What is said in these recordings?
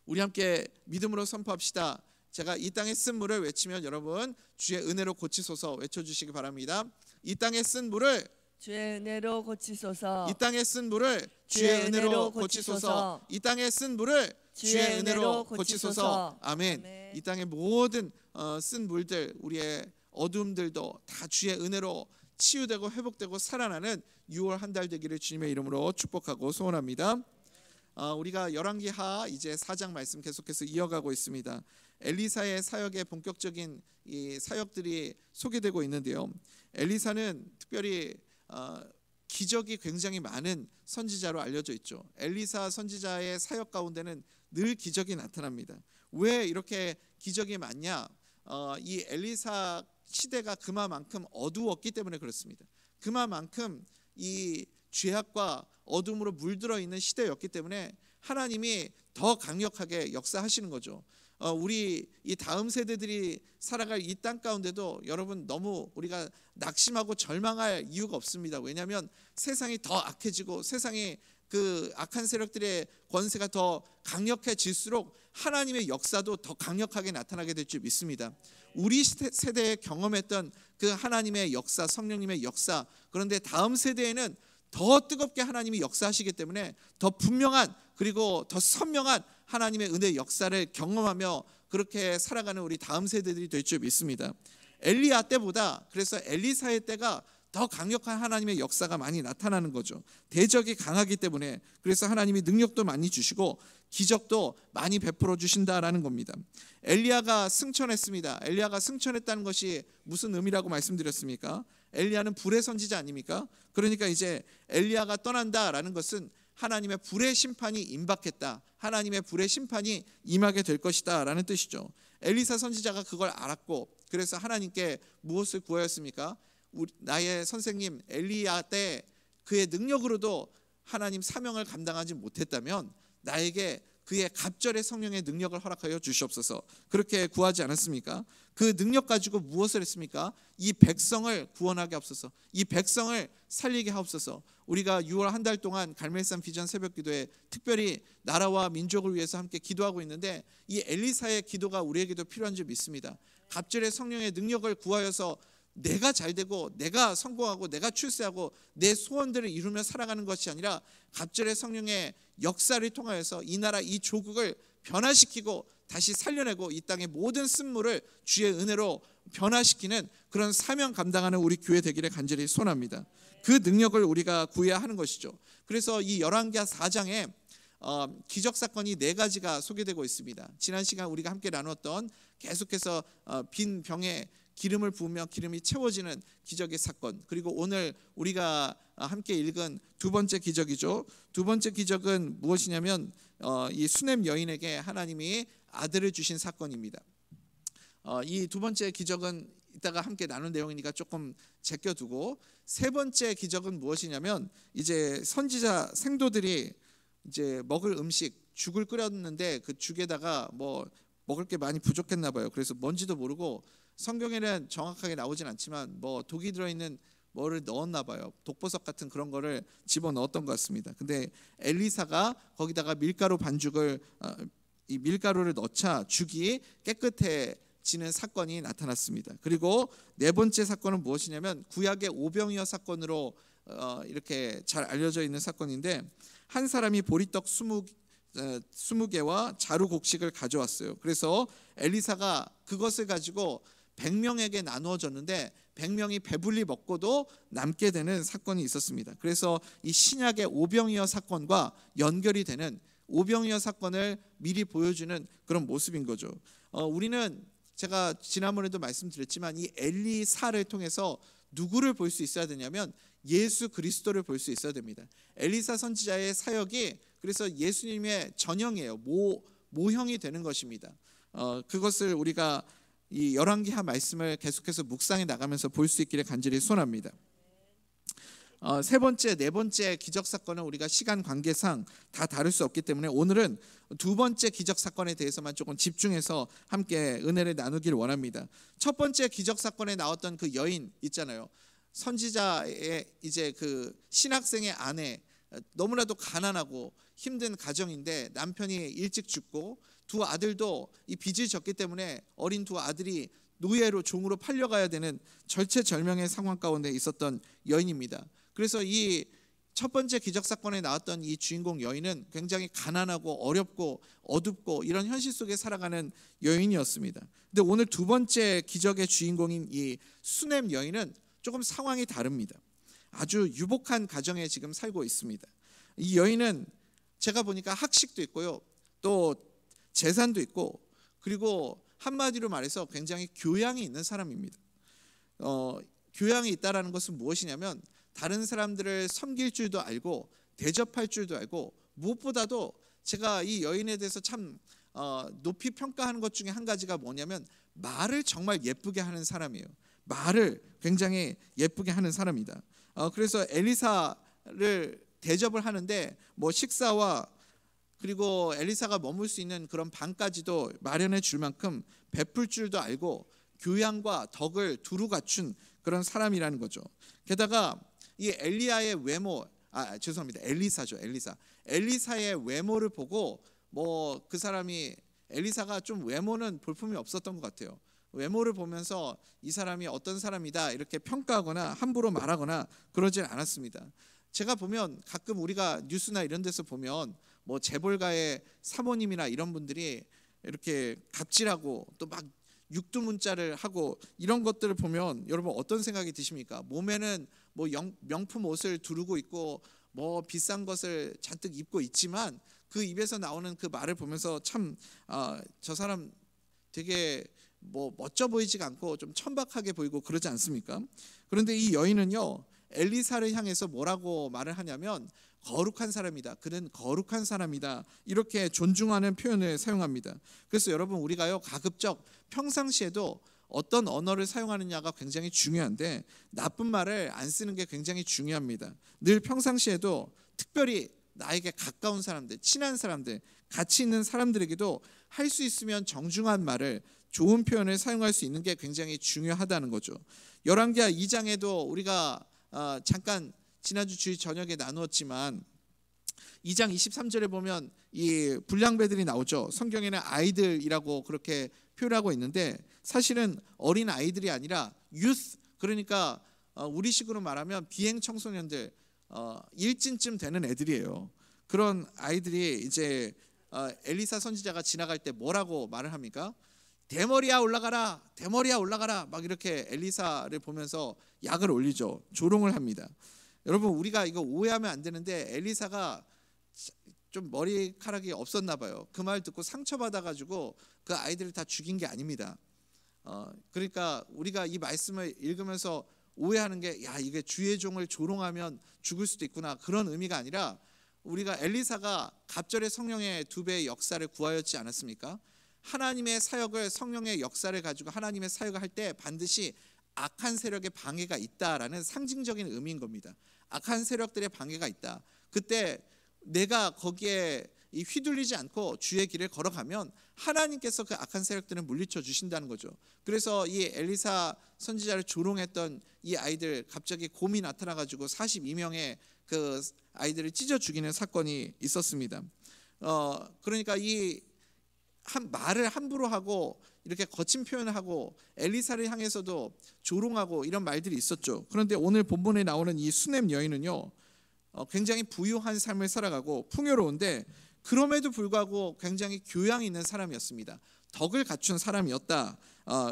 우리 함께 믿음으로 선포합시다. 제가 이 땅에 쓴 물을 외치면 여러분 주의 은혜로 고치소서 외쳐주시기 바랍니다. 이 땅에 쓴 물을 주의 은혜로 고치소서. 이 땅에 쓴 물을 주의 은혜로 고치소서. 이 땅에 쓴 물을 주의 은혜로 고치소서. 아멘. 이 땅의 모든 쓴 물들, 우리의 어둠들도 다 주의 은혜로 치유되고 회복되고 살아나는 6월 한 달 되기를 주님의 이름으로 축복하고 소원합니다. 우리가 열왕기하 이제 4장 말씀 계속해서 이어가고 있습니다. 엘리사의 사역의 본격적인 이 사역들이 소개되고 있는데요. 엘리사는 특별히 기적이 굉장히 많은 선지자로 알려져 있죠. 엘리사 선지자의 사역 가운데는 늘 기적이 나타납니다. 왜 이렇게 기적이 많냐? 이 엘리사 시대가 그만큼 어두웠기 때문에 그렇습니다. 그만큼 이 죄악과 어둠으로 물들어 있는 시대였기 때문에 하나님이 더 강력하게 역사하시는 거죠. 우리 이 다음 세대들이 살아갈 이 땅 가운데도 여러분 너무 우리가 낙심하고 절망할 이유가 없습니다. 왜냐하면 세상이 더 악해지고 세상이 그 악한 세력들의 권세가 더 강력해질수록 하나님의 역사도 더 강력하게 나타나게 될 줄 믿습니다. 우리 세대에 경험했던 그 하나님의 역사, 성령님의 역사, 그런데 다음 세대에는 더 뜨겁게 하나님이 역사하시기 때문에 더 분명한 그리고 더 선명한 하나님의 은혜의 역사를 경험하며 그렇게 살아가는 우리 다음 세대들이 될 줄 믿습니다. 엘리야 때보다 그래서 엘리사의 때가 더 강력한 하나님의 역사가 많이 나타나는 거죠. 대적이 강하기 때문에 그래서 하나님이 능력도 많이 주시고 기적도 많이 베풀어 주신다라는 겁니다. 엘리야가 승천했습니다. 엘리야가 승천했다는 것이 무슨 의미라고 말씀드렸습니까? 엘리야는 불의 선지자 아닙니까? 그러니까 이제 엘리야가 떠난다라는 것은 하나님의 불의 심판이 임박했다. 하나님의 불의 심판이 임하게 될 것이다 라는 뜻이죠. 엘리사 선지자가 그걸 알았고 그래서 하나님께 무엇을 구하였습니까? 나의 선생님 엘리야 때 그의 능력으로도 하나님 사명을 감당하지 못했다면 나에게 그의 갑절의 성령의 능력을 허락하여 주시옵소서. 그렇게 구하지 않았습니까? 그 능력 가지고 무엇을 했습니까? 이 백성을 구원하게 하옵소서. 이 백성을 살리게 하옵소서. 우리가 6월 한 달 동안 갈멜산 비전 새벽 기도에 특별히 나라와 민족을 위해서 함께 기도하고 있는데 이 엘리사의 기도가 우리에게도 필요한 줄 믿습니다. 갑절의 성령의 능력을 구하여서 내가 잘되고 내가 성공하고 내가 출세하고 내 소원들을 이루며 살아가는 것이 아니라 갑절의 성령의 역사를 통하여서 이 나라 이 조국을 변화시키고 다시 살려내고 이 땅의 모든 쓴물을 주의 은혜로 변화시키는 그런 사명 감당하는 우리 교회 되기를 간절히 소원합니다. 그 능력을 우리가 구해야 하는 것이죠. 그래서 이 열왕기하 4장에 기적 사건이 4가지가 소개되고 있습니다. 지난 시간 우리가 함께 나눴던 계속해서 빈 병에 기름을 부으며 기름이 채워지는 기적의 사건, 그리고 오늘 우리가 함께 읽은 두 번째 기적이죠. 두 번째 기적은 무엇이냐면 이 수넴 여인에게 하나님이 아들을 주신 사건입니다. 이 두 번째 기적은 이따가 함께 나눈 내용이니까 조금 제껴두고, 세 번째 기적은 무엇이냐면 이제 선지자 생도들이 이제 먹을 음식 죽을 끓였는데 그 죽에다가 뭐 먹을 게 많이 부족했나 봐요. 그래서 뭔지도 모르고 성경에는 정확하게 나오진 않지만 뭐 독이 들어있는 뭐를 넣었나 봐요. 독보석 같은 그런 거를 집어넣었던 것 같습니다. 근데 엘리사가 거기다가 밀가루 반죽을 이 밀가루를 넣자 죽이 깨끗해지는 사건이 나타났습니다. 그리고 네 번째 사건은 무엇이냐면 구약의 오병이어 사건으로 이렇게 잘 알려져 있는 사건인데, 한 사람이 보리떡 20개와 자루 곡식을 가져왔어요. 그래서 엘리사가 그것을 가지고 100명에게 나누어 줬는데 100명이 배불리 먹고도 남게 되는 사건이 있었습니다. 그래서 이 신약의 오병이어 사건과 연결이 되는 오병이어 사건을 미리 보여주는 그런 모습인 거죠. 우리는 제가 지난번에도 말씀드렸지만 이 엘리사를 통해서 누구를 볼 수 있어야 되냐면 예수 그리스도를 볼 수 있어야 됩니다. 엘리사 선지자의 사역이 그래서 예수님의 전형이에요. 모형이 되는 것입니다. 그것을 우리가 이 열왕기하 말씀을 계속해서 묵상해 나가면서 볼 수 있기를 간절히 소원합니다. 세 번째, 네 번째 기적 사건은 우리가 시간 관계상 다 다룰 수 없기 때문에 오늘은 두 번째 기적 사건에 대해서만 조금 집중해서 함께 은혜를 나누기를 원합니다. 첫 번째 기적 사건에 나왔던 그 여인 있잖아요. 선지자의 이제 그 신학생의 아내, 너무나도 가난하고 힘든 가정인데 남편이 일찍 죽고 두 아들도 이 빚을 졌기 때문에 어린 두 아들이 노예로 종으로 팔려가야 되는 절체절명의 상황 가운데 있었던 여인입니다. 그래서 이 첫 번째 기적 사건에 나왔던 이 주인공 여인은 굉장히 가난하고 어렵고 어둡고 이런 현실 속에 살아가는 여인이었습니다. 근데 오늘 두 번째 기적의 주인공인 이 수넴 여인은 조금 상황이 다릅니다. 아주 유복한 가정에 지금 살고 있습니다. 이 여인은 제가 보니까 학식도 있고요, 또 재산도 있고, 그리고 한마디로 말해서 굉장히 교양이 있는 사람입니다. 교양이 있다라는 것은 무엇이냐면 다른 사람들을 섬길 줄도 알고 대접할 줄도 알고, 무엇보다도 제가 이 여인에 대해서 참 높이 평가하는 것 중에 한 가지가 뭐냐면 말을 정말 예쁘게 하는 사람이에요. 말을 굉장히 예쁘게 하는 사람이다. 그래서 엘리사를 대접을 하는데 뭐 식사와 그리고 엘리사가 머물 수 있는 그런 방까지도 마련해 줄 만큼 베풀 줄도 알고 교양과 덕을 두루 갖춘 그런 사람이라는 거죠. 게다가 이 엘리야의 외모, 죄송합니다, 엘리사죠. 엘리사의 외모를 보고 뭐 그 사람이, 엘리사가 좀 외모는 볼품이 없었던 것 같아요. 외모를 보면서 이 사람이 어떤 사람이다 이렇게 평가하거나 함부로 말하거나 그러질 않았습니다. 제가 보면 가끔 우리가 뉴스나 이런 데서 보면 뭐 재벌가의 사모님이나 이런 분들이 이렇게 갑질하고 또 막 육두문자를 하고 이런 것들을 보면 여러분 어떤 생각이 드십니까? 몸에는 뭐 명품 옷을 두르고 있고 뭐 비싼 것을 잔뜩 입고 있지만 그 입에서 나오는 그 말을 보면서 참 저 사람 되게 뭐 멋져 보이지가 않고 좀 천박하게 보이고 그러지 않습니까? 그런데 이 여인은요, 엘리사를 향해서 뭐라고 말을 하냐면 거룩한 사람이다, 그는 거룩한 사람이다, 이렇게 존중하는 표현을 사용합니다. 그래서 여러분 우리가요 가급적 평상시에도 어떤 언어를 사용하느냐가 굉장히 중요한데 나쁜 말을 안 쓰는 게 굉장히 중요합니다. 늘 평상시에도 특별히 나에게 가까운 사람들, 친한 사람들, 가치 있는 사람들에게도 할 수 있으면 정중한 말을, 좋은 표현을 사용할 수 있는 게 굉장히 중요하다는 거죠. 열왕기하 2장에도 우리가 잠깐 지난주 주일 저녁에 나누었지만 2장 23절에 보면 이 불량배들이 나오죠. 성경에는 아이들이라고 그렇게 표현하고 있는데 사실은 어린 아이들이 아니라 youth, 그러니까 우리식으로 말하면 비행 청소년들, 일진쯤 되는 애들이에요. 그런 아이들이 이제 엘리사 선지자가 지나갈 때 뭐라고 말을 합니까? 대머리야 올라가라, 대머리야 올라가라, 막 이렇게 엘리사를 보면서 약을 올리죠. 조롱을 합니다. 여러분 우리가 이거 오해하면 안 되는데 엘리사가 좀 머리카락이 없었나 봐요. 그 말 듣고 상처받아 가지고 그 아이들을 다 죽인 게 아닙니다. 그러니까 우리가 이 말씀을 읽으면서 오해하는 게, 야, 이게 주의 종을 조롱하면 죽을 수도 있구나, 그런 의미가 아니라 우리가 엘리사가 갑절의 성령의 2배의 역사를 구하였지 않았습니까? 하나님의 사역을, 성령의 역사를 가지고 하나님의 사역을 할 때 반드시 악한 세력의 방해가 있다라는 상징적인 의미인 겁니다. 악한 세력들의 방해가 있다. 그때 내가 거기에 휘둘리지 않고 주의 길을 걸어가면 하나님께서 그 악한 세력들을 물리쳐 주신다는 거죠. 그래서 이 엘리사 선지자를 조롱했던 이 아이들, 갑자기 곰이 나타나가지고 42명의 그 아이들을 찢어 죽이는 사건이 있었습니다. 그러니까 이 말을 함부로 하고 이렇게 거친 표현을 하고 엘리사를 향해서도 조롱하고 이런 말들이 있었죠. 그런데 오늘 본문에 나오는 이 수넴 여인은요, 굉장히 부유한 삶을 살아가고 풍요로운데 그럼에도 불구하고 굉장히 교양 있는 사람이었습니다. 덕을 갖춘 사람이었다,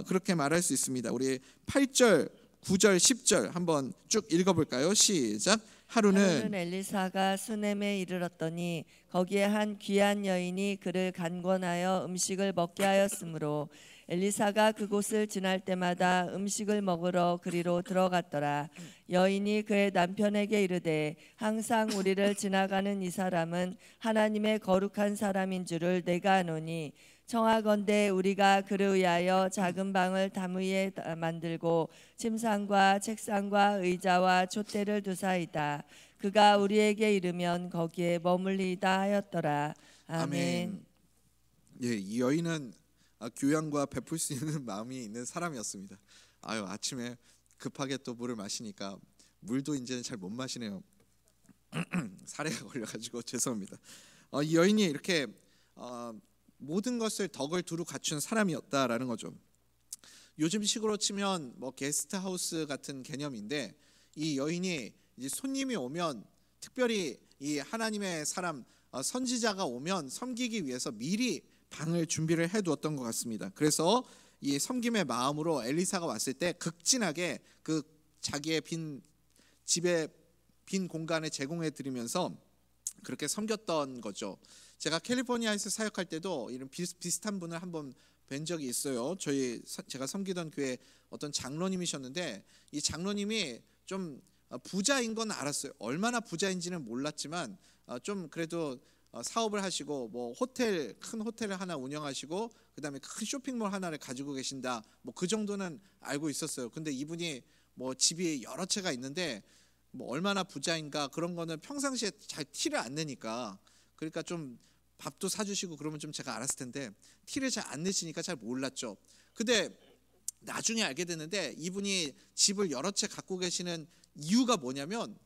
그렇게 말할 수 있습니다. 우리 8절, 9절, 10절 한번 쭉 읽어볼까요? 시작. 하루는 엘리사가 수넴에 이르렀더니 거기에 한 귀한 여인이 그를 간권하여 음식을 먹게 하였으므로 엘리사가 그곳을 지날 때마다 음식을 먹으러 그리로 들어갔더라. 여인이 그의 남편에게 이르되 항상 우리를 지나가는 이 사람은 하나님의 거룩한 사람인 줄을 내가 아노니 청하건대 우리가 그를 위하여 작은 방을 담 위에 만들고 침상과 책상과 의자와 촛대를 두사이다. 그가 우리에게 이르면 거기에 머물리다 하였더라. 아멘. 예, 이 여인은 교양과 베풀 수 있는 마음이 있는 사람이었습니다. 아침에 급하게 또 물을 마시니까 물도 이제는 잘 못 마시네요. 사례가 걸려가지고 죄송합니다. 이 여인이 이렇게 모든 것을 덕을 두루 갖춘 사람이었다라는 거죠. 요즘식으로 치면 뭐 게스트하우스 같은 개념인데, 이 여인이 이제 손님이 오면 특별히 이 하나님의 사람 선지자가 오면 섬기기 위해서 미리 방을 준비를 해두었던 것 같습니다. 그래서 이 섬김의 마음으로 엘리사가 왔을 때 극진하게 그 자기의 집의 빈 공간을 제공해 드리면서 그렇게 섬겼던 거죠. 제가 캘리포니아에서 사역할 때도 이런 비슷한 분을 한번 뵌 적이 있어요. 제가 섬기던 교회 어떤 장로님이셨는데, 이 장로님이 좀 부자인 건 알았어요. 얼마나 부자인지는 몰랐지만 좀 그래도 사업을 하시고 뭐 큰 호텔을 하나 운영하시고 그다음에 큰 쇼핑몰 하나를 가지고 계신다, 뭐 그 정도는 알고 있었어요. 근데 이분이 뭐 집이 여러 채가 있는데 뭐 얼마나 부자인가 그런 거는 평상시에 잘 티를 안 내니까, 그러니까 좀 밥도 사주시고 그러면 좀 제가 알았을 텐데 티를 잘 안 내시니까 잘 몰랐죠. 근데 나중에 알게 됐는데, 이분이 집을 여러 채 갖고 계시는 이유가 뭐냐면,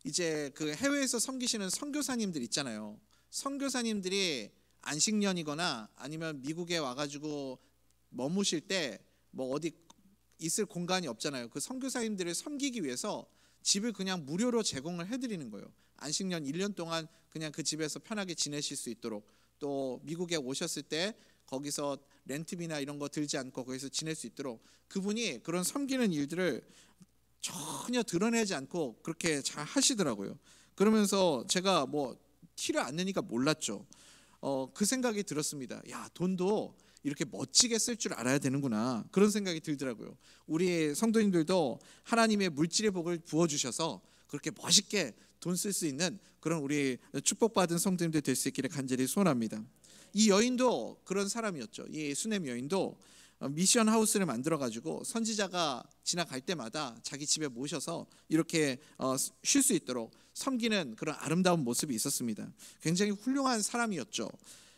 이제 그 해외에서 섬기시는 선교사님들 있잖아요. 선교사님들이 안식년이거나 아니면 미국에 와가지고 머무실 때 뭐 어디 있을 공간이 없잖아요. 그 선교사님들을 섬기기 위해서 집을 그냥 무료로 제공을 해드리는 거예요. 안식년 1년 동안 그냥 그 집에서 편하게 지내실 수 있도록, 또 미국에 오셨을 때 거기서 렌트비나 이런 거 들지 않고 거기서 지낼 수 있도록 그분이 그런 섬기는 일들을 전혀 드러내지 않고 그렇게 잘 하시더라고요. 그러면서 제가 뭐 티를 안 내니까 몰랐죠. 그 생각이 들었습니다. 야, 돈도 이렇게 멋지게 쓸 줄 알아야 되는구나, 그런 생각이 들더라고요. 우리 성도님들도 하나님의 물질의 복을 부어주셔서 그렇게 멋있게 돈 쓸 수 있는 그런 우리 축복받은 성도님들 될 수 있기를 간절히 소원합니다. 이 여인도 그런 사람이었죠. 이 수넴 여인도 미션 하우스를 만들어 가지고 선지자가 지나갈 때마다 자기 집에 모셔서 이렇게 쉴 수 있도록 섬기는 그런 아름다운 모습이 있었습니다. 굉장히 훌륭한 사람이었죠.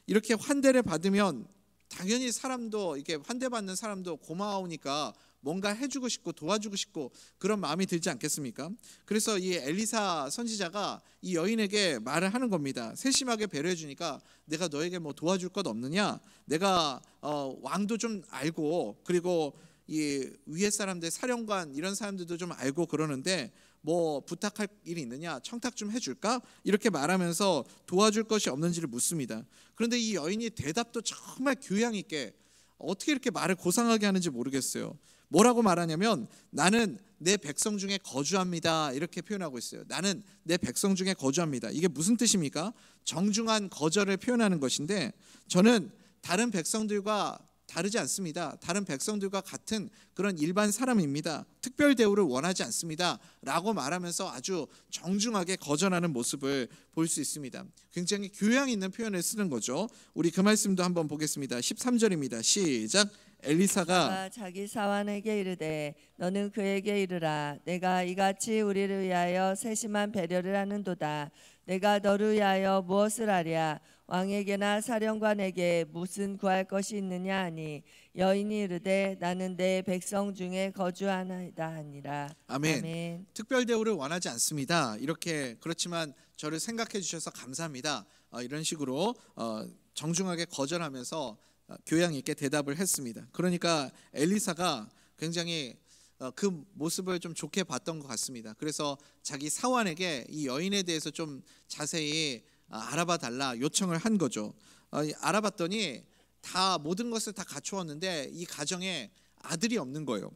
이렇게 환대를 받으면 당연히 사람도, 이렇게 환대받는 사람도 고마우니까 뭔가 해주고 싶고 도와주고 싶고 그런 마음이 들지 않겠습니까? 그래서 이 엘리사 선지자가 이 여인에게 말을 하는 겁니다. 세심하게 배려해 주니까 내가 너에게 뭐 도와줄 것 없느냐? 내가 왕도 좀 알고, 그리고 이 위에 사람들, 사령관 이런 사람들도 좀 알고 그러는데 뭐 부탁할 일이 있느냐? 청탁 좀 해줄까? 이렇게 말하면서 도와줄 것이 없는지를 묻습니다. 그런데 이 여인이 대답도 정말 교양 있게, 어떻게 이렇게 말을 고상하게 하는지 모르겠어요. 뭐라고 말하냐면, 나는 내 백성 중에 거주합니다, 이렇게 표현하고 있어요. 나는 내 백성 중에 거주합니다. 이게 무슨 뜻입니까? 정중한 거절을 표현하는 것인데, 저는 다른 백성들과 다르지 않습니다. 다른 백성들과 같은 그런 일반 사람입니다. 특별 대우를 원하지 않습니다 라고 말하면서 아주 정중하게 거절하는 모습을 볼 수 있습니다. 굉장히 교양 있는 표현을 쓰는 거죠. 우리 그 말씀도 한번 보겠습니다. 13절입니다. 시작. 엘리사가 자기 사환에게 이르되 너는 그에게 이르라. 내가 이같이 우리를 위하여 세심한 배려를 하는도다. 내가 너를 위하여 무엇을 하랴? 왕에게나 사령관에게 무슨 구할 것이 있느냐 하니, 여인이 이르되 나는 내 백성 중에 거주하나이다 하니라. 아멘. 아멘. 특별 대우를 원하지 않습니다. 이렇게, 그렇지만 저를 생각해 주셔서 감사합니다. 이런 식으로 정중하게 거절하면서 교양 있게 대답을 했습니다. 그러니까 엘리사가 굉장히 그 모습을 좀 좋게 봤던 것 같습니다. 그래서 자기 사환에게 이 여인에 대해서 좀 자세히 알아봐 달라 요청을 한 거죠. 알아봤더니 다 모든 것을 다 갖추었는데 이 가정에 아들이 없는 거예요.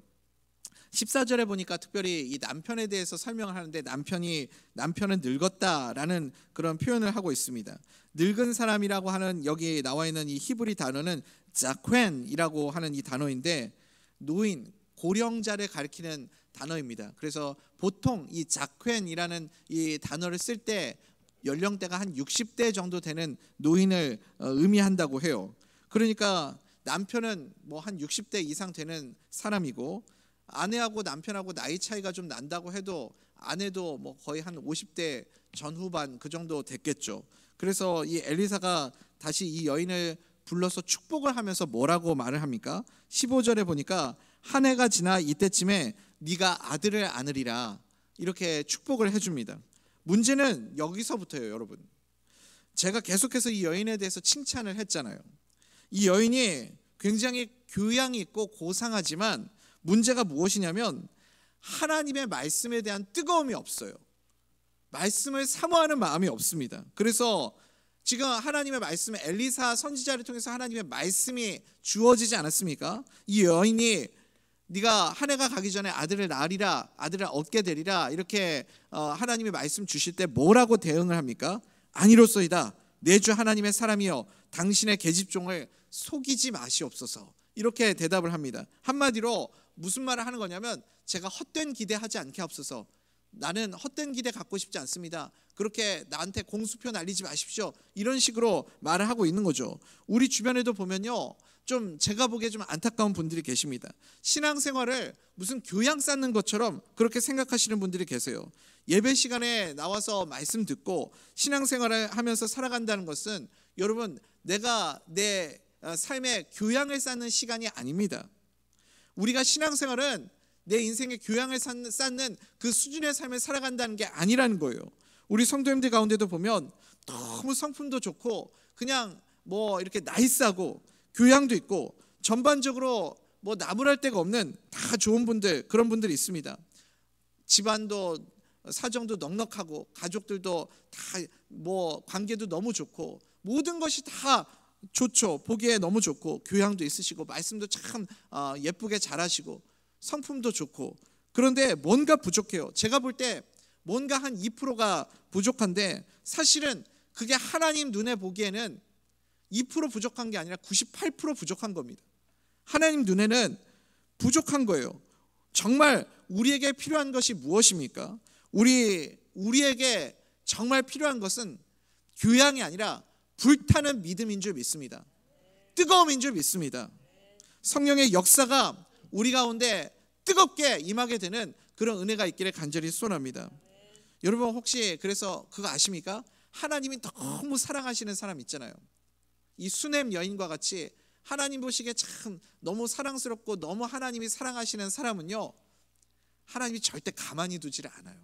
14절에 보니까 특별히 이 남편에 대해서 설명을 하는데, 남편은 늙었다라는 그런 표현을 하고 있습니다. 늙은 사람이라고 하는, 여기 나와 있는 이 히브리 단어는 자쾨이라고 하는 이 단어인데, 노인, 고령자를 가리키는 단어입니다. 그래서 보통 이 자쾨이라는 이 단어를 쓸 때 연령대가 한 60대 정도 되는 노인을 의미한다고 해요. 그러니까 남편은 뭐 한 60대 이상 되는 사람이고, 아내하고 남편하고 나이 차이가 좀 난다고 해도 아내도 뭐 거의 한 50대 전후반 그 정도 됐겠죠. 그래서 이 엘리사가 다시 이 여인을 불러서 축복을 하면서 뭐라고 말을 합니까? 15절에 보니까 한 해가 지나 이때쯤에 네가 아들을 안으리라, 이렇게 축복을 해줍니다. 문제는 여기서부터예요, 여러분. 제가 계속해서 이 여인에 대해서 칭찬을 했잖아요. 이 여인이 굉장히 교양이 있고 고상하지만 문제가 무엇이냐면 하나님의 말씀에 대한 뜨거움이 없어요. 말씀을 사모하는 마음이 없습니다. 그래서 지금 하나님의 말씀에 엘리사 선지자를 통해서 하나님의 말씀이 주어지지 않았습니까? 이 여인이 네가 한 해가 가기 전에 아들을 낳으리라, 아들을 얻게 되리라, 이렇게 하나님의 말씀 주실 때 뭐라고 대응을 합니까? 아니로소이다. 내 주 하나님의 사람이여, 당신의 계집종을 속이지 마시옵소서. 이렇게 대답을 합니다. 한마디로 무슨 말을 하는 거냐면, 제가 헛된 기대하지 않게 하옵소서. 나는 헛된 기대 갖고 싶지 않습니다. 그렇게 나한테 공수표 날리지 마십시오. 이런 식으로 말을 하고 있는 거죠. 우리 주변에도 보면요, 좀 제가 보기에 좀 안타까운 분들이 계십니다. 신앙생활을 무슨 교양 쌓는 것처럼 그렇게 생각하시는 분들이 계세요. 예배 시간에 나와서 말씀 듣고 신앙생활을 하면서 살아간다는 것은 여러분, 내가 내 삶의 교양을 쌓는 시간이 아닙니다. 우리가 신앙생활은 내 인생의 교양을 쌓는 그 수준의 삶을 살아간다는 게 아니라는 거예요. 우리 성도님들 가운데도 보면 너무 성품도 좋고 그냥 뭐 이렇게 나이스하고 교양도 있고 전반적으로 뭐 나무랄 데가 없는 다 좋은 분들, 그런 분들이 있습니다. 집안도 사정도 넉넉하고 가족들도 다 뭐 관계도 너무 좋고 모든 것이 다 좋죠. 보기에 너무 좋고 교양도 있으시고 말씀도 참 예쁘게 잘하시고 성품도 좋고, 그런데 뭔가 부족해요. 제가 볼 때 뭔가 한 2%가 부족한데 사실은 그게 하나님 눈에 보기에는 2% 부족한 게 아니라 98% 부족한 겁니다. 하나님 눈에는 부족한 거예요. 정말 우리에게 필요한 것이 무엇입니까? 우리에게 정말 필요한 것은 교양이 아니라 불타는 믿음인 줄 믿습니다. 뜨거움인 줄 믿습니다. 성령의 역사가 우리 가운데 뜨겁게 임하게 되는 그런 은혜가 있기를 간절히 소원합니다. 여러분 혹시 그래서 그거 아십니까? 하나님이 너무 사랑하시는 사람 있잖아요. 이 수넴 여인과 같이 하나님 보시기에 참 너무 사랑스럽고 너무 하나님이 사랑하시는 사람은요, 하나님이 절대 가만히 두지를 않아요.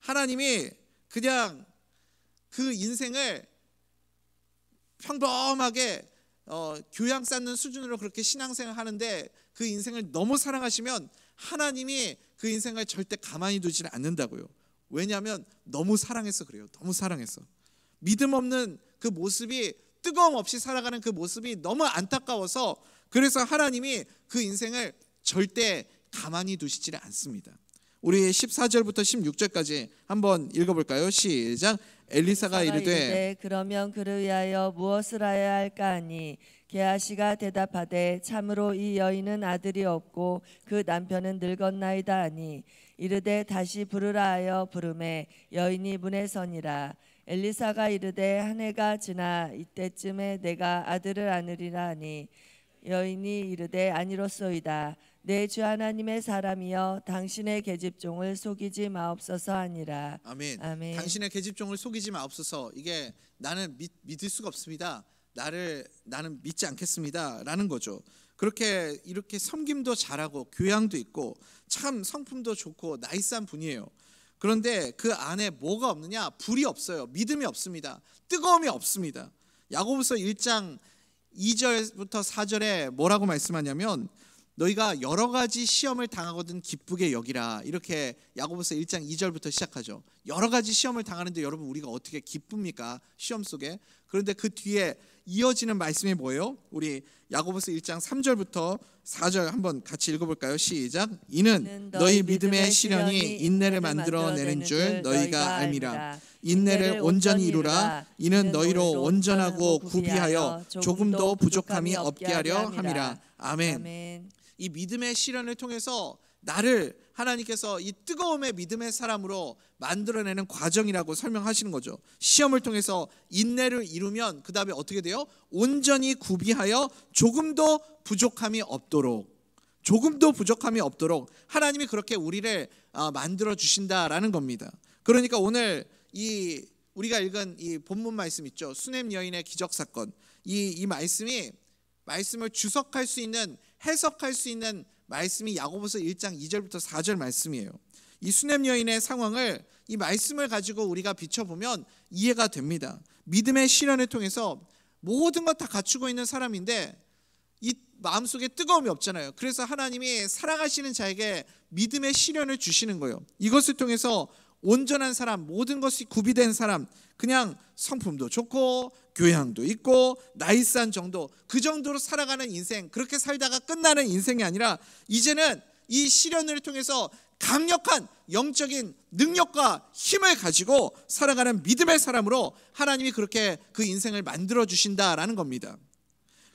하나님이 그냥 그 인생을 평범하게 교양 쌓는 수준으로 그렇게 신앙생활 하는데 그 인생을 너무 사랑하시면 하나님이 그 인생을 절대 가만히 두지를 않는다고요. 왜냐하면 너무 사랑해서 그래요. 너무 사랑해서. 믿음 없는 그 모습이, 뜨거움 없이 살아가는 그 모습이 너무 안타까워서, 그래서 하나님이 그 인생을 절대 가만히 두시지를 않습니다. 우리 14절부터 16절까지 한번 읽어볼까요? 시작. 엘리사가 이르되 그러면 그를 위하여 무엇을 하여야 할까 하니 게하시가 대답하되 참으로 이 여인은 아들이 없고 그 남편은 늙었나이다 하니 이르되 다시 부르라 하여 부르매 여인이 문에 서니라. 엘리사가 이르되 한 해가 지나 이때쯤에 내가 아들을 안으리라 하니 여인이 이르되 아니로소이다. 내 주 하나님의 사람이여, 당신의 계집종을 속이지 마옵소서 하니라. 아멘. 아멘. 당신의 계집종을 속이지 마옵소서. 이게 나는 믿을 수가 없습니다. 나는 믿지 않겠습니다. 라는 거죠. 그렇게 이렇게 섬김도 잘하고 교양도 있고 참 성품도 좋고 나이스한 분이에요. 그런데 그 안에 뭐가 없느냐? 불이 없어요. 믿음이 없습니다. 뜨거움이 없습니다. 야고보서 1장 2절부터 4절에 뭐라고 말씀하냐면, 너희가 여러 가지 시험을 당하거든 기쁘게 여기라. 이렇게 야고보서 1장 2절부터 시작하죠. 여러 가지 시험을 당하는데 여러분 우리가 어떻게 기쁩니까? 시험 속에. 그런데 그 뒤에 이어지는 말씀이 뭐예요? 우리 야고보서 1장 3절부터 4절 한번 같이 읽어볼까요? 시작. 이는 너희 믿음의 시련이 인내를 만들어내는 줄 너희가 알미라. 인내를 온전히 이루라. 이는 너희로 온전하고 구비하여 조금도 부족함이 없게 하려 함이라. 아멘. 이 믿음의 시련을 통해서 나를 하나님께서 이 뜨거움의 믿음의 사람으로 만들어내는 과정이라고 설명하시는 거죠. 시험을 통해서 인내를 이루면 그 다음에 어떻게 돼요? 온전히 구비하여 조금도 부족함이 없도록, 조금도 부족함이 없도록 하나님이 그렇게 우리를 만들어 주신다라는 겁니다. 그러니까 오늘 이 우리가 읽은 이 본문 말씀 있죠. 수넴 여인의 기적 사건. 이 말씀을 주석할 수 있는, 해석할 수 있는 말씀이 야고보서 1장 2절부터 4절 말씀이에요. 이 수넴 여인의 상황을 이 말씀을 가지고 우리가 비춰보면 이해가 됩니다. 믿음의 시련을 통해서 모든 것 다 갖추고 있는 사람인데 이 마음속에 뜨거움이 없잖아요. 그래서 하나님이 사랑하시는 자에게 믿음의 시련을 주시는 거예요. 이것을 통해서 온전한 사람, 모든 것이 구비된 사람, 그냥 성품도 좋고 교양도 있고 나이스한 정도, 그 정도로 살아가는 인생, 그렇게 살다가 끝나는 인생이 아니라 이제는 이 시련을 통해서 강력한 영적인 능력과 힘을 가지고 살아가는 믿음의 사람으로 하나님이 그렇게 그 인생을 만들어 주신다라는 겁니다.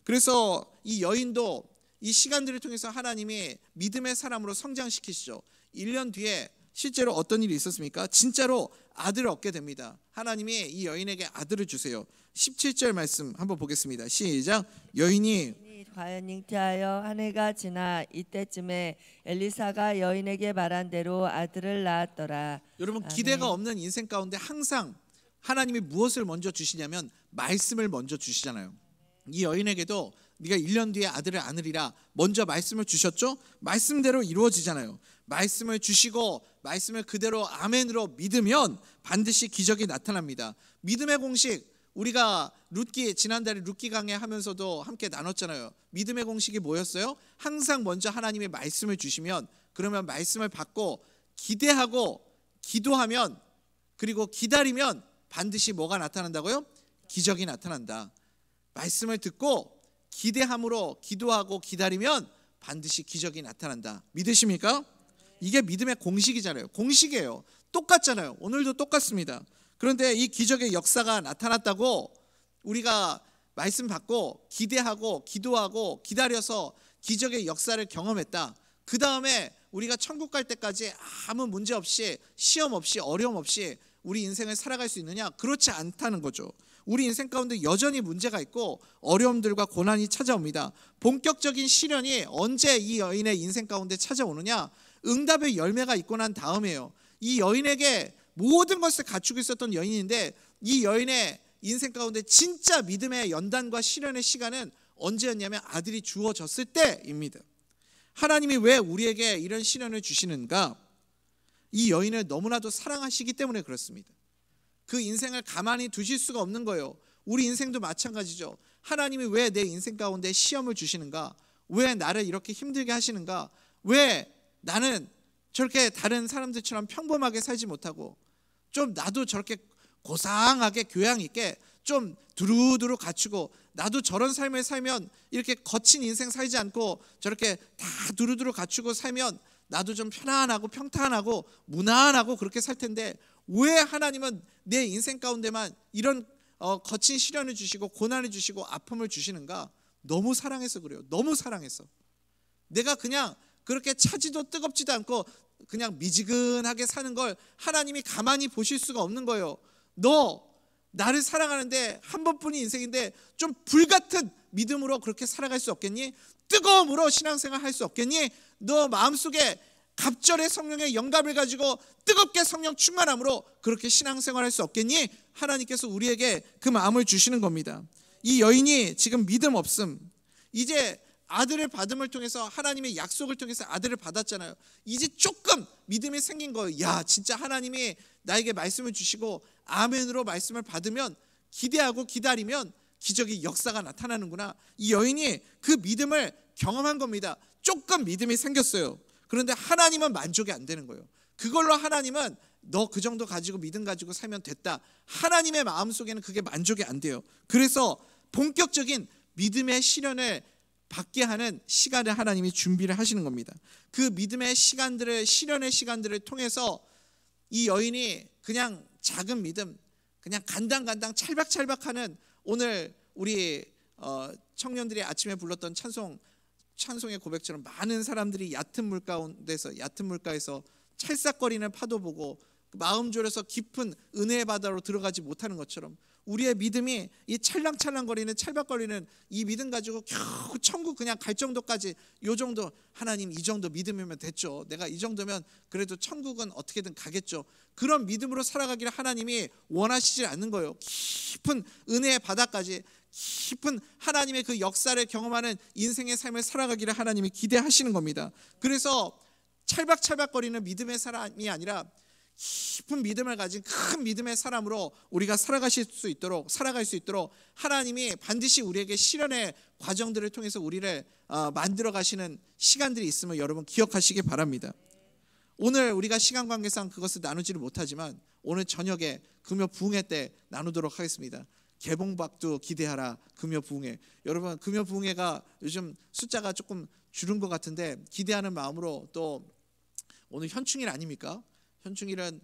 그래서 이 여인도 이 시간들을 통해서 하나님이 믿음의 사람으로 성장시키시죠. 1년 뒤에 실제로 어떤 일이 있었습니까? 진짜로 아들을 얻게 됩니다. 하나님이 이 여인에게 아들을 주세요. 17절 말씀 한번 보겠습니다. 시작. 여인이 과연 잉태하여 한 해가 지나 이때쯤에 엘리사가 여인에게 말한 대로 아들을 낳았더라. 여러분, 아멘. 기대가 없는 인생 가운데 항상 하나님이 무엇을 먼저 주시냐면 말씀을 먼저 주시잖아요. 이 여인에게도 네가 1년 뒤에 아들을 안으리라 먼저 말씀을 주셨죠. 말씀대로 이루어지잖아요. 말씀을 주시고 말씀을 그대로 아멘으로 믿으면 반드시 기적이 나타납니다. 믿음의 공식, 우리가 룻기, 지난달에 룻기 강의 하면서도 함께 나눴잖아요. 믿음의 공식이 뭐였어요? 항상 먼저 하나님의 말씀을 주시면, 그러면 말씀을 받고 기대하고 기도하면, 그리고 기다리면 반드시 뭐가 나타난다고요? 기적이 나타난다. 말씀을 듣고 기대함으로 기도하고 기다리면 반드시 기적이 나타난다. 믿으십니까? 이게 믿음의 공식이잖아요. 공식이에요. 똑같잖아요. 오늘도 똑같습니다. 그런데 이 기적의 역사가 나타났다고 우리가 말씀 받고 기대하고 기도하고 기다려서 기적의 역사를 경험했다. 그 다음에 우리가 천국 갈 때까지 아무 문제 없이, 시험 없이, 어려움 없이 우리 인생을 살아갈 수 있느냐? 그렇지 않다는 거죠. 우리 인생 가운데 여전히 문제가 있고 어려움들과 고난이 찾아옵니다. 본격적인 시련이 언제 이 여인의 인생 가운데 찾아오느냐? 응답의 열매가 있고 난 다음에요. 이 여인에게 모든 것을 갖추고 있었던 여인인데, 이 여인의 인생 가운데 진짜 믿음의 연단과 시련의 시간은 언제였냐면 아들이 주어졌을 때입니다. 하나님이 왜 우리에게 이런 시련을 주시는가? 이 여인을 너무나도 사랑하시기 때문에 그렇습니다. 그 인생을 가만히 두실 수가 없는 거예요. 우리 인생도 마찬가지죠. 하나님이 왜 내 인생 가운데 시험을 주시는가? 왜 나를 이렇게 힘들게 하시는가? 왜 나는 저렇게 다른 사람들처럼 평범하게 살지 못하고 좀 나도 저렇게 고상하게 교양 있게 좀 두루두루 갖추고, 나도 저런 삶을 살면 이렇게 거친 인생 살지 않고 저렇게 다 두루두루 갖추고 살면 나도 좀 편안하고 평탄하고 무난하고 그렇게 살 텐데, 왜 하나님은 내 인생 가운데만 이런 거친 시련을 주시고 고난을 주시고 아픔을 주시는가? 너무 사랑해서 그래요. 너무 사랑해서. 내가 그냥 그렇게 차지도 뜨겁지도 않고 그냥 미지근하게 사는 걸 하나님이 가만히 보실 수가 없는 거예요. 너 나를 사랑하는데 한 번뿐인 인생인데 좀 불같은 믿음으로 그렇게 살아갈 수 없겠니? 뜨거움으로 신앙생활 할 수 없겠니? 너 마음속에 갑절의 성령의 영감을 가지고 뜨겁게 성령 충만함으로 그렇게 신앙생활 할 수 없겠니? 하나님께서 우리에게 그 마음을 주시는 겁니다. 이 여인이 지금 믿음 없음, 이제 아들을 받음을 통해서 하나님의 약속을 통해서 아들을 받았잖아요. 이제 조금 믿음이 생긴 거예요. 야, 진짜 하나님이 나에게 말씀을 주시고 아멘으로 말씀을 받으면, 기대하고 기다리면 기적의 역사가 나타나는구나. 이 여인이 그 믿음을 경험한 겁니다. 조금 믿음이 생겼어요. 그런데 하나님은 만족이 안 되는 거예요. 그걸로 하나님은 너 그 정도 가지고 믿음 가지고 살면 됐다. 하나님의 마음속에는 그게 만족이 안 돼요. 그래서 본격적인 믿음의 시련을 받게 하는 시간을 하나님이 준비를 하시는 겁니다. 그 믿음의 시간들을, 시련의 시간들을 통해서 이 여인이 그냥 작은 믿음, 그냥 간당간당 찰박찰박하는, 오늘 우리 청년들이 아침에 불렀던 찬송의 고백처럼 많은 사람들이 얕은 물가에서 찰싹거리는 파도 보고 마음 졸여서 깊은 은혜의 바다로 들어가지 못하는 것처럼, 우리의 믿음이 이 찰랑찰랑거리는 찰박거리는 이 믿음 가지고 겨우 천국 그냥 갈 정도까지, 요 정도, 하나님 이 정도 믿음이면 됐죠. 내가 이 정도면 그래도 천국은 어떻게든 가겠죠. 그런 믿음으로 살아가기를 하나님이 원하시지 않는 거예요. 깊은 은혜의 바다까지, 깊은 하나님의 그 역사를 경험하는 인생의 삶을 살아가기를 하나님이 기대하시는 겁니다. 그래서 찰박찰박거리는 믿음의 사람이 아니라 깊은 믿음을 가진 큰 믿음의 사람으로 우리가 살아갈 수 있도록 하나님이 반드시 우리에게 시련의 과정들을 통해서 우리를 만들어 가시는 시간들이 있음을 여러분 기억하시기 바랍니다. 오늘 우리가 시간 관계상 그것을 나누지를 못하지만 오늘 저녁에 금요 부흥회 때 나누도록 하겠습니다. 개봉박도 기대하라. 금요 부흥회. 여러분 금요 부흥회가 요즘 숫자가 조금 줄은 것 같은데 기대하는 마음으로 또 오늘 현충일 아닙니까? 현충일은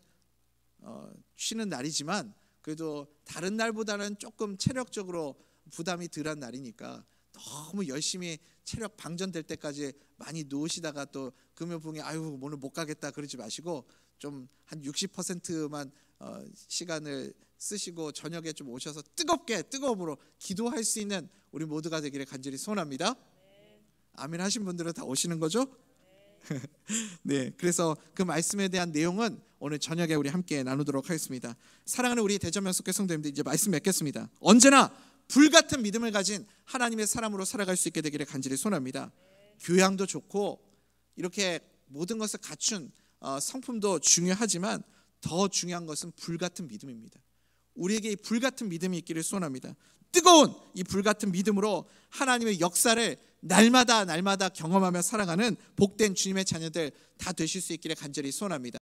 쉬는 날이지만 그래도 다른 날보다는 조금 체력적으로 부담이 덜한 날이니까 너무 열심히 체력 방전될 때까지 많이 누우시다가 또 금요 부흥회 아유 오늘 못 가겠다 그러지 마시고 좀 한 60%만 시간을 쓰시고 저녁에 좀 오셔서 뜨거움으로 기도할 수 있는 우리 모두가 되기를 간절히 소원합니다. 아멘 하신 분들은 다 오시는 거죠? 네, 그래서 그 말씀에 대한 내용은 오늘 저녁에 우리 함께 나누도록 하겠습니다. 사랑하는 우리 대전명석교 성도님들, 이제 말씀 맺겠습니다. 언제나 불같은 믿음을 가진 하나님의 사람으로 살아갈 수 있게 되기를 간절히 소원합니다. 교양도 좋고 이렇게 모든 것을 갖춘 성품도 중요하지만 더 중요한 것은 불같은 믿음입니다. 우리에게 이 불같은 믿음이 있기를 소원합니다. 뜨거운 이 불같은 믿음으로 하나님의 역사를 날마다 경험하며 살아가는 복된 주님의 자녀들 다 되실 수 있기를 간절히 소원합니다.